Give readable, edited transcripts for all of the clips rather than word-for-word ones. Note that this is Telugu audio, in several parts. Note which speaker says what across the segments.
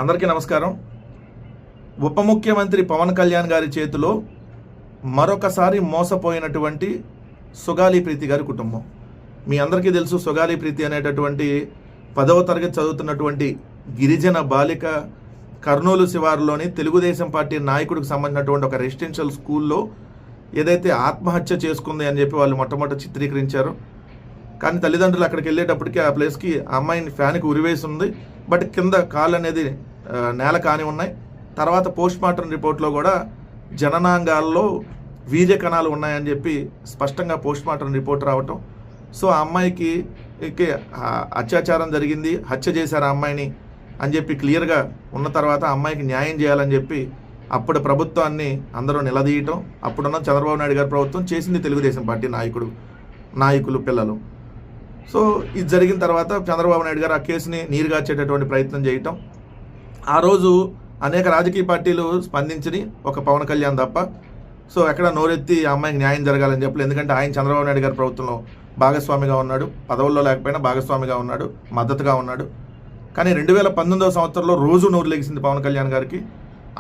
Speaker 1: అందరికీ నమస్కారం. ఉప ముఖ్యమంత్రి పవన్ కళ్యాణ్ గారి చేతిలో మరొకసారి మోసపోయినటువంటి సుగాలి ప్రీతి గారి కుటుంబం. మీ అందరికీ తెలుసు, సుగాలి ప్రీతి అనేటటువంటి 10వ తరగతి చదువుతున్నటువంటి గిరిజన బాలిక కర్నూలు శివారులోని తెలుగుదేశం పార్టీ నాయకుడికి సంబంధించినటువంటి ఒక రెసిడెన్షియల్ స్కూల్లో ఏదైతే ఆత్మహత్య చేసుకుంది అని చెప్పి వాళ్ళు మొట్టమొదటి చిత్రీకరించారు. కానీ తల్లిదండ్రులు అక్కడికి వెళ్ళేటప్పటికీ ఆ ప్లేస్కి ఆ అమ్మాయిని ఫ్యాన్కి ఉరివేసి ఉంది. బట్ కింద కాళ్ళు అనేది నేల కాని ఉన్నాయి. తర్వాత పోస్ట్ మార్టం రిపోర్ట్లో కూడా జననాంగాల్లో వీర్య కణాలు ఉన్నాయని చెప్పి స్పష్టంగా పోస్ట్ మార్టం రిపోర్ట్ రావటం. సో ఆ అమ్మాయికి అత్యాచారం జరిగింది, హత్య చేశారు ఆ అమ్మాయిని అని చెప్పి క్లియర్గా ఉన్న తర్వాత ఆ అమ్మాయికి న్యాయం చేయాలని చెప్పి అప్పుడు ప్రభుత్వాన్ని అందరూ నిలదీయటం. అప్పుడున్న చంద్రబాబు నాయుడు గారి ప్రభుత్వం చేసింది తెలుగుదేశం పార్టీ నాయకులు పిల్లలు. సో ఇది జరిగిన తర్వాత చంద్రబాబు నాయుడు గారు ఆ కేసుని నీరుగార్చేటటువంటి ప్రయత్నం చేయటం. ఆ రోజు అనేక రాజకీయ పార్టీలు స్పందించని ఒక పవన్ కళ్యాణ్ తప్ప సో ఎక్కడ నోరెత్తి ఆ అమ్మాయికి న్యాయం జరగాలని చెప్పలేదు. ఎందుకంటే ఆయన చంద్రబాబు నాయుడు గారి ప్రభుత్వంలో భాగస్వామిగా ఉన్నాడు, పదవుల్లో లేకపోయినా భాగస్వామిగా ఉన్నాడు, మద్దతుగా ఉన్నాడు. కానీ 2019వ సంవత్సరంలో రోజు నోరు లెగిసింది పవన్ కళ్యాణ్ గారికి.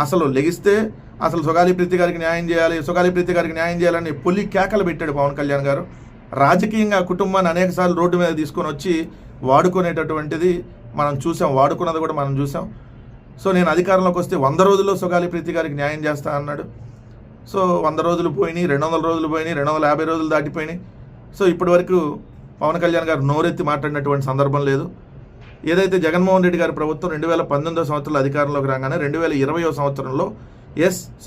Speaker 1: అసలు లెగిస్తే అసలు సుగాలి ప్రీతి గారికి న్యాయం చేయాలని పొలి కేకలు పెట్టాడు పవన్ కళ్యాణ్ గారు. రాజకీయంగా కుటుంబాన్ని అనేకసార్లు రోడ్డు మీద తీసుకొని వచ్చి వాడుకునేటటువంటిది మనం చూసాం, వాడుకున్నది కూడా మనం చూసాం. సో నేను అధికారంలోకి వస్తే 100 రోజుల్లో సుగాలి ప్రీతి గారికి న్యాయం చేస్తా అన్నాడు. సో 100 రోజులు పోయినాయి, 200 రోజులు పోయినాయి, 250 రోజులు దాటిపోయినాయి. సో ఇప్పటి వరకు పవన్ కళ్యాణ్ గారు నోరెత్తి మాట్లాడినటువంటి సందర్భం లేదు. ఏదైతే జగన్మోహన్ రెడ్డి గారి ప్రభుత్వం 2019వ సంవత్సరంలో అధికారంలోకి రాగానే 2020వ సంవత్సరంలో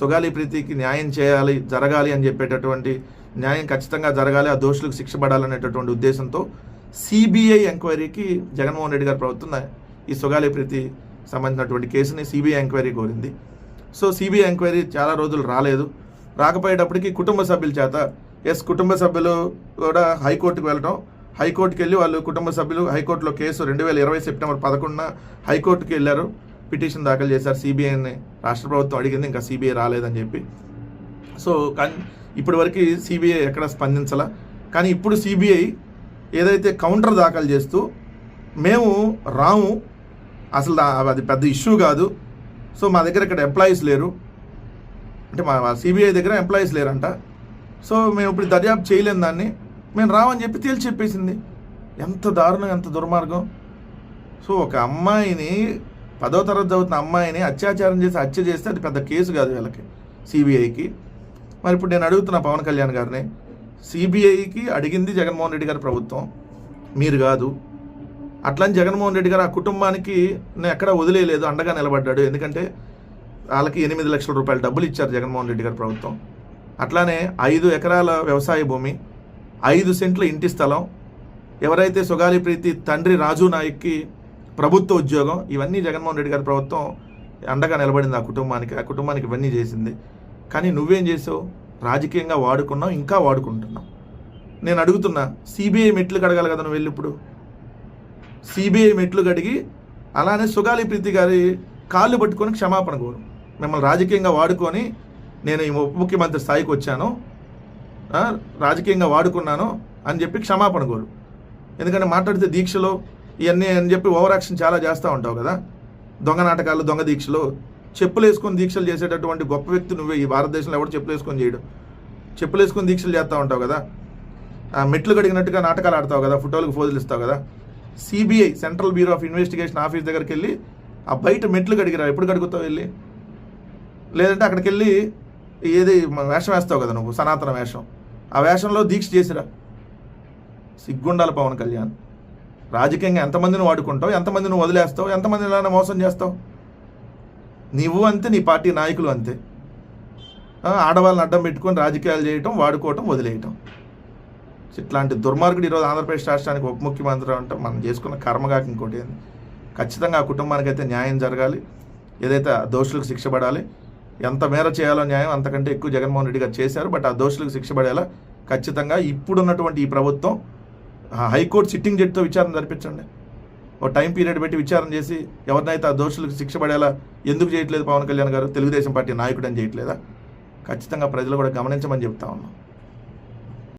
Speaker 1: సుగాలి ప్రీతికి న్యాయం జరగాలి అని చెప్పేటటువంటి న్యాయం ఖచ్చితంగా జరగాలి, ఆ దోషులకు శిక్ష పడాలనేటటువంటి ఉద్దేశంతో సిబిఐ ఎంక్వైరీకి జగన్మోహన్ రెడ్డి గారి ప్రభుత్వం ఈ సుగాలి ప్రీతి సంబంధించినటువంటి కేసుని సిబిఐ ఎంక్వైరీ కోరింది. సో సిబిఐ ఎంక్వైరీ చాలా రోజులు రాకపోయేటప్పటికి కుటుంబ సభ్యుల చేత కుటుంబ సభ్యులు కూడా హైకోర్టుకు వెళ్ళటం. హైకోర్టుకి వెళ్ళి వాళ్ళు కుటుంబ సభ్యులు హైకోర్టులో కేసు 2020 సెప్టెంబర్ 11న హైకోర్టుకి వెళ్ళారు, పిటిషన్ దాఖలు చేశారు. సిబిఐని రాష్ట్ర ప్రభుత్వం అడిగింది, ఇంకా సిబిఐ రాలేదని చెప్పి. సో కానీ ఇప్పటి వరకు సిబిఐ ఎక్కడ స్పందించాల. కానీ ఇప్పుడు సిబిఐ ఏదైతే కౌంటర్ దాఖలు చేస్తూ మేము రాము, అసలు అది పెద్ద ఇష్యూ కాదు, సో మా దగ్గర ఇక్కడ ఎంప్లాయీస్ లేరు అంటే మా సిబిఐ దగ్గర ఎంప్లాయీస్ లేరంట, సో మేము ఇప్పుడు దర్యాప్తు చేయలేము, దాన్ని మేము రామని చెప్పి తేల్చి చెప్పేసింది. ఎంత దారుణం, ఎంత దుర్మార్గం. సో ఒక అమ్మాయిని 10వ తరగతి చదువుతున్న అమ్మాయిని అత్యాచారం చేసి హత్య చేస్తే అది పెద్ద కేసు కాదు వీళ్ళకి, సిబిఐకి. మరి ఇప్పుడు నేను అడుగుతున్నా పవన్ కళ్యాణ్ గారిని, సిబిఐకి అడిగింది జగన్మోహన్ రెడ్డి గారి ప్రభుత్వం, మీరు కాదు. అట్లని జగన్మోహన్ రెడ్డి గారు ఆ కుటుంబానికి ఎక్కడా వదిలేయలేదు, అండగా నిలబడ్డాడు. ఎందుకంటే వాళ్ళకి 8 లక్షల రూపాయలు డబ్బులు ఇచ్చారు జగన్మోహన్ రెడ్డి గారి ప్రభుత్వం. అట్లానే 5 ఎకరాల వ్యవసాయ భూమి, 5 సెంట్ల ఇంటి స్థలం, ఎవరైతే సుగాలి ప్రీతి తండ్రి రాజు నాయక్కి ప్రభుత్వ ఉద్యోగం, ఇవన్నీ జగన్మోహన్ రెడ్డి గారి ప్రభుత్వం అండగా నిలబడింది ఆ కుటుంబానికి ఇవన్నీ చేసింది. కానీ నువ్వేం చేసావు? రాజకీయంగా వాడుకున్నావు, ఇంకా వాడుకుంటున్నావు. నేను అడుగుతున్నా, సిబిఐ మెట్లు కడగాలి కదా నువ్వు వెళ్ళి. ఇప్పుడు సిబిఐ మెట్లు కడిగి అలానే సుగాలి ప్రీతి గారి కాళ్ళు పట్టుకొని క్షమాపణ కోరు. మిమ్మల్ని రాజకీయంగా వాడుకొని నేను ఈ ఉప ముఖ్యమంత్రి స్థాయికి వచ్చాను, రాజకీయంగా వాడుకున్నాను అని చెప్పి క్షమాపణ కోరు. ఎందుకంటే మాట్లాడితే దీక్షలో ఇవన్నీ అని చెప్పి ఓవర్ యాక్షన్ చాలా చేస్తూ ఉంటావు కదా, దొంగ నాటకాలు, దొంగ దీక్షలు, చెప్పులు వేసుకొని దీక్షలు చేసేటటువంటి గొప్ప వ్యక్తి నువ్వే. ఈ భారతదేశంలో ఎవరు చెప్పులు వేసుకొని చేయడు, చెప్పులు వేసుకొని దీక్షలు చేస్తూ ఉంటావు కదా, మెట్లు కడిగినట్టుగా నాటకాలు ఆడతావు కదా, ఫోటోలకు ఫోజులు ఇస్తావు కదా. CBI central bureau of investigation office దగ్గరికి వెళ్ళి ఆ బయట మెట్లు కడిగిరా, ఎప్పుడు కడుగుతావు వెళ్ళి? లేదంటే అక్కడికి వెళ్ళి ఏది వేషం వేస్తావు కదా నువ్వు, సనాతన వేషం, ఆ వేషంలో దీక్ష చేసిరా. సిగ్గుండాలి పవన్ కళ్యాణ్. రాజకీయంగా ఎంతమందిని వాడుకుంటావు, ఎంతమందిని వదిలేస్తావు, ఎంతమందిని ఇలా మోసం చేస్తావు. నీవు అంతే, నీ పార్టీ నాయకులు అంతే. ఆడవాళ్ళని అడ్డం పెట్టుకొని రాజకీయాలు చేయటం, వాడుకోవటం, వదిలేయటం. ఇట్లాంటి దుర్మార్గుడు ఈరోజు ఆంధ్రప్రదేశ్ రాష్ట్రానికి ఉప ముఖ్యమంత్రి అంటే మనం చేసుకున్న కర్మగాక ఇంకోటి ఏంది. ఖచ్చితంగా ఆ కుటుంబానికి అయితే న్యాయం జరగాలి, ఏదైతే దోషులకు శిక్ష పడాలి. ఎంత మేర చేయాలో న్యాయం అంతకంటే ఎక్కువ జగన్మోహన్ రెడ్డి గారు చేశారు. బట్ ఆ దోషులకు శిక్ష పడేలా ఖచ్చితంగా ఇప్పుడున్నటువంటి ఈ ప్రభుత్వం హైకోర్టు సిట్టింగ్ జడ్జితో విచారణ జరిపించండి. ఒక టైం పీరియడ్ పెట్టి విచారణ చేసి ఎవరినైతే ఆ దోషులకు శిక్ష పడేలా ఎందుకు చేయట్లేదు పవన్ కళ్యాణ్ గారు? తెలుగుదేశం పార్టీ నాయకుడు అని చేయట్లేదా? ఖచ్చితంగా ప్రజలు కూడా గమనించమని చెప్తా ఉన్నాం.